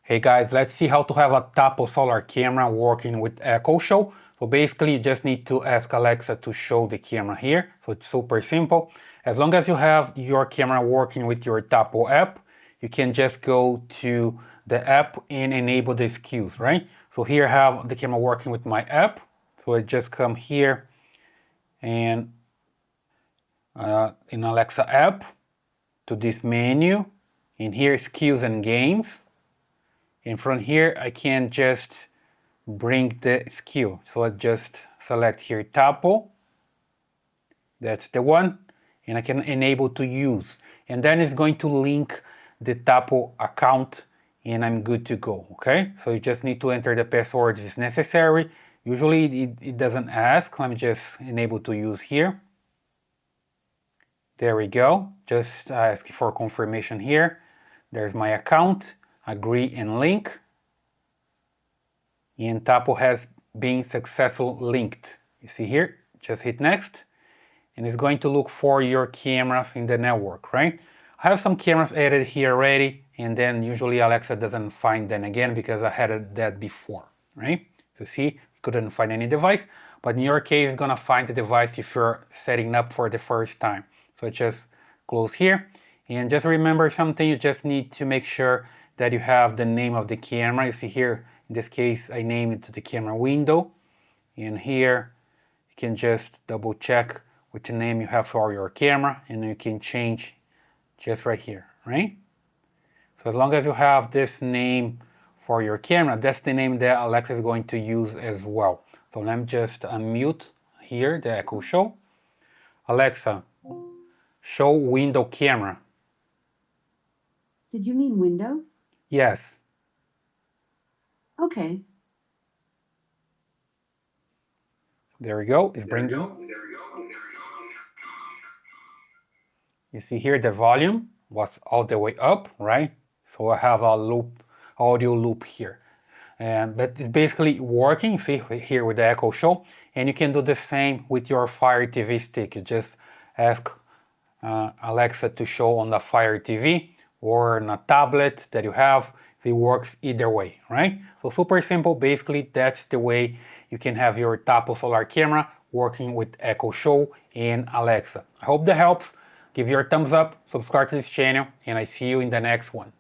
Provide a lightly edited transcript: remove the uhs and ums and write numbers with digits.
Hey guys, let's see how to have a Tapo solar camera working with Echo Show. So basically you just need to ask Alexa to show the camera here. So it's super simple. As long as you have your camera working with your Tapo app, you can just go to the app and enable the skills, right? So here I have the camera working with my app. So I just come here and in Alexa app to this menu, and here skills and games. And from here I can just bring the skill. So I just select here Tapo, that's the one, and I can enable to use. And then it's going to link the Tapo account and I'm good to go, okay? So you just need to enter the password if necessary. Usually it doesn't ask. Let me just enable to use here. There we go, just ask for confirmation here. There's my account, agree and link. And Tapo has been successfully linked. You see here, just hit next. And it's going to look for your cameras in the network, right? I have some cameras added here already, and then usually Alexa doesn't find them again because I had that before, right? So see, couldn't find any device, but in your case, it's gonna find the device if you're setting up for the first time. So just close here, and just remember something, you just need to make sure that you have the name of the camera. You see here, in this case, I name it to the camera window, and here you can just double check which name you have for your camera, and you can change just right here, right? So as long as you have this name for your camera, that's the name that Alexa is going to use as well. So let me just unmute here the Echo Show. Alexa, show window camera. Did you mean window? Yes. Okay. There we go. It's bringing. You see here the volume was all the way up, right? So I have a loop, audio loop here. But it's basically working, see here with the Echo Show. And you can do the same with your Fire TV stick. You just ask Alexa to show on the Fire TV or on a tablet that you have. It works either way, right? So super simple. Basically, that's the way you can have your Tapo solar camera working with Echo Show and Alexa. I hope that helps. Give your thumbs up, subscribe to this channel, and I see you in the next one.